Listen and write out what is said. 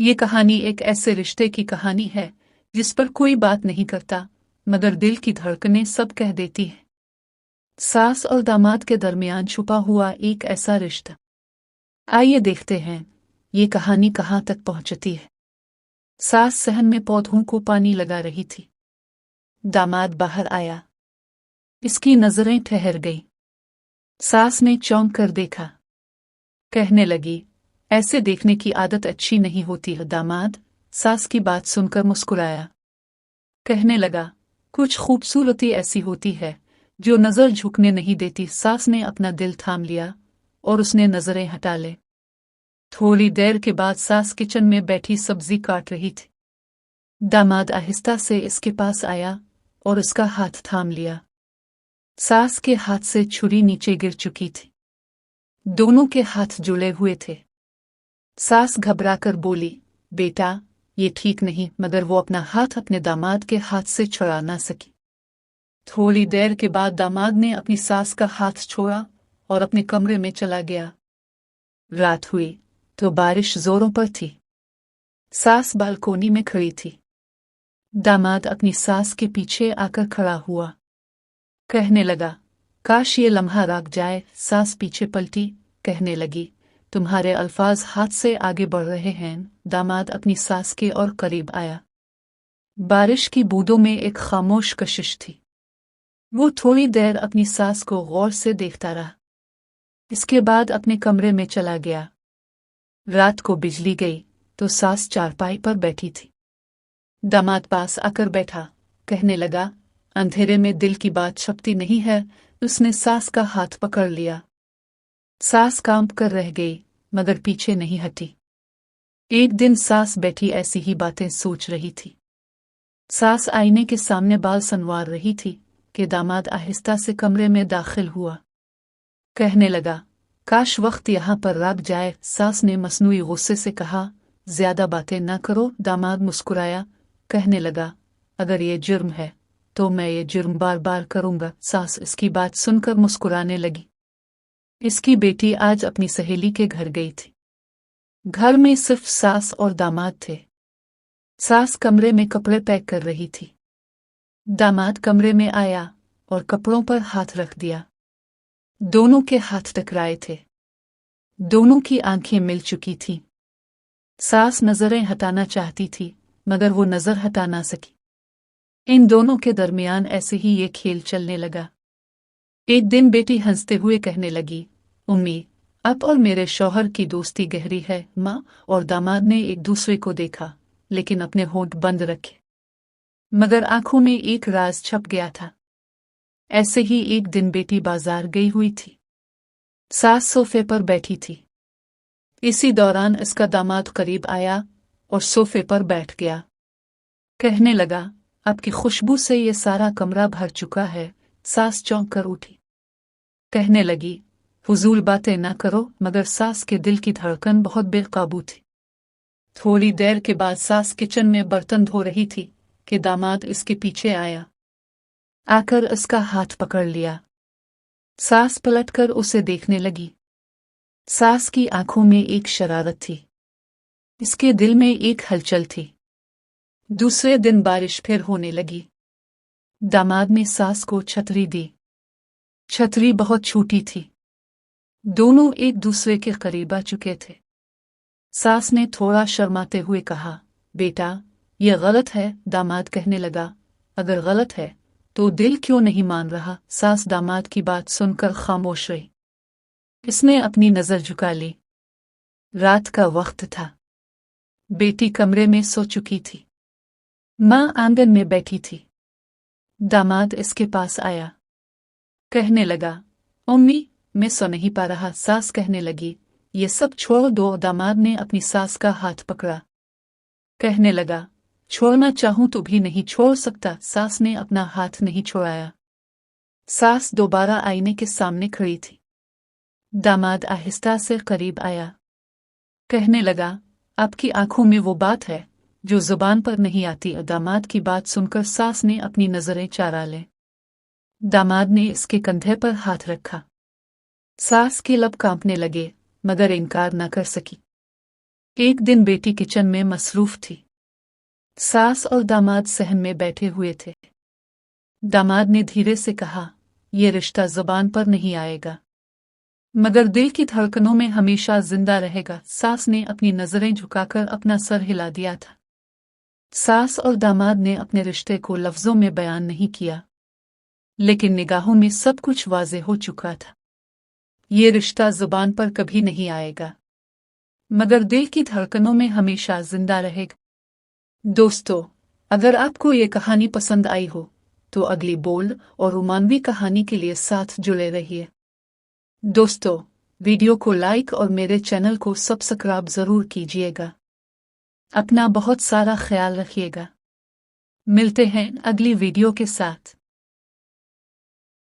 ये कहानी एक ऐसे रिश्ते की कहानी है जिस पर कोई बात नहीं करता, मगर दिल की धड़कनें सब कह देती है। सास और दामाद के दरमियान छुपा हुआ एक ऐसा रिश्ता। आइए देखते हैं ये कहानी कहाँ तक पहुंचती है। सास सहन में पौधों को पानी लगा रही थी। दामाद बाहर आया। इसकी नजरें ठहर गईं। सास ने चौंक कर देखा। कहने लगी, ऐसे देखने की आदत अच्छी नहीं होती है। दामाद सास की बात सुनकर मुस्कुराया। कहने लगा, कुछ खूबसूरती ऐसी होती है जो नजर झुकने नहीं देती। सास ने अपना दिल थाम लिया और उसने नजरें हटा ले। थोड़ी देर के बाद सास किचन में बैठी सब्जी काट रही थी। दामाद आहिस्ता से इसके पास आया और उसका हाथ थाम लिया। सास के हाथ से छुरी नीचे गिर चुकी थी। दोनों के हाथ जुड़े हुए थे। सास घबराकर बोली, बेटा ये ठीक नहीं, मगर वो अपना हाथ अपने दामाद के हाथ से छुड़ा ना सकी। थोड़ी देर के बाद दामाद ने अपनी सास का हाथ छोड़ा और अपने कमरे में चला गया। रात हुई तो बारिश जोरों पर थी। सास बालकोनी में खड़ी थी। दामाद अपनी सास के पीछे आकर खड़ा हुआ। कहने लगा, काश ये लम्हा राग जाए। सास पीछे पलटी। कहने लगी, तुम्हारे अल्फाज हाथ से आगे बढ़ रहे हैं। दामाद अपनी सास के और करीब आया। बारिश की बूंदों में एक खामोश कशिश थी। वो थोड़ी देर अपनी सास को गौर से देखता रहा। इसके बाद अपने कमरे में चला गया। रात को बिजली गई तो सास चारपाई पर बैठी थी। दामाद पास आकर बैठा। कहने लगा, अंधेरे में दिल की बात छपती नहीं है। उसने सास का हाथ पकड़ लिया। सास कांप कर रह गई, मगर पीछे नहीं हटी। एक दिन सास बैठी ऐसी ही बातें सोच रही थी। सास आईने के सामने बाल संवार रही थी कि दामाद आहिस्ता से कमरे में दाखिल हुआ। कहने लगा, काश वक्त यहाँ पर रख जाए। सास ने मसनूई गुस्से से कहा, ज्यादा बातें ना करो। दामाद मुस्कुराया। कहने लगा, अगर ये जुर्म है तो मैं ये जुर्म बार बार करूंगा। सास इसकी बात सुनकर मुस्कुराने लगी। इसकी बेटी आज अपनी सहेली के घर गई थी। घर में सिर्फ सास और दामाद थे। सास कमरे में कपड़े पैक कर रही थी। दामाद कमरे में आया और कपड़ों पर हाथ रख दिया। दोनों के हाथ टकराए थे। दोनों की आंखें मिल चुकी थीं। सास नजरें हटाना चाहती थी, मगर वो नजर हटा ना सकी। इन दोनों के दरमियान ऐसे ही ये खेल चलने लगा। एक दिन बेटी हंसते हुए कहने लगी, उम्मी, अब और मेरे शौहर की दोस्ती गहरी है। माँ और दामाद ने एक दूसरे को देखा, लेकिन अपने होंठ बंद रखे। मगर आंखों में एक राज छप गया था। ऐसे ही एक दिन बेटी बाजार गई हुई थी। सास सोफे पर बैठी थी। इसी दौरान इसका दामाद करीब आया और सोफे पर बैठ गया। कहने लगा, आपकी खुशबू से ये सारा कमरा भर चुका है। सास चौंक कर उठी। कहने लगी, फजूल बातें ना करो। मगर सास के दिल की धड़कन बहुत बेकाबू थी। थोड़ी देर के बाद सास किचन में बर्तन धो रही थी कि दामाद इसके पीछे आया। आकर उसका हाथ पकड़ लिया। सास पलटकर उसे देखने लगी। सास की आंखों में एक शरारत थी। इसके दिल में एक हलचल थी। दूसरे दिन बारिश फिर होने लगी। दामाद ने सास को छतरी दी। छतरी बहुत छोटी थी। दोनों एक दूसरे के करीब आ चुके थे। सास ने थोड़ा शर्माते हुए कहा, बेटा यह गलत है। दामाद कहने लगा, अगर गलत है तो दिल क्यों नहीं मान रहा। सास दामाद की बात सुनकर खामोश रही। इसने अपनी नजर झुका ली। रात का वक्त था। बेटी कमरे में सो चुकी थी। माँ आंगन में बैठी थी। दामाद इसके पास आया। कहने लगा, उम्मी, मैं सो नहीं पा रहा। सास कहने लगी, ये सब छोड़ दो। दामाद ने अपनी सास का हाथ पकड़ा। कहने लगा, छोड़ना चाहूं तो भी नहीं छोड़ सकता। सास ने अपना हाथ नहीं छोड़ाया। सास दोबारा आईने के सामने खड़ी थी। दामाद आहिस्ता से करीब आया। कहने लगा, आपकी आंखों में वो बात है जो जुबान पर नहीं आती। दामाद की बात सुनकर सास ने अपनी नजरें चारा ले। दामाद ने इसके कंधे पर हाथ रखा। सास के लब कांपने लगे, मगर इनकार न कर सकी। एक दिन बेटी किचन में मसरूफ थी। सास और दामाद सहन में बैठे हुए थे। दामाद ने धीरे से कहा, ये रिश्ता जुबान पर नहीं आएगा, मगर दिल की धड़कनों में हमेशा जिंदा रहेगा। सास ने अपनी नजरें झुकाकर अपना सर हिला दिया था। सास और दामाद ने अपने रिश्ते को लफ्जों में बयान नहीं किया, लेकिन निगाहों में सब कुछ वाज़ेह हो चुका था। ये रिश्ता जुबान पर कभी नहीं आएगा, मगर दिल की धड़कनों में हमेशा जिंदा रहेगा। दोस्तों, अगर आपको ये कहानी पसंद आई हो तो अगली बोल्ड और रोमांवी कहानी के लिए साथ जुड़े रहिए। दोस्तों, वीडियो को लाइक और मेरे चैनल को सब्सक्राइब जरूर कीजिएगा। अपना बहुत सारा ख्याल रखिएगा। मिलते हैं अगली वीडियो के साथ।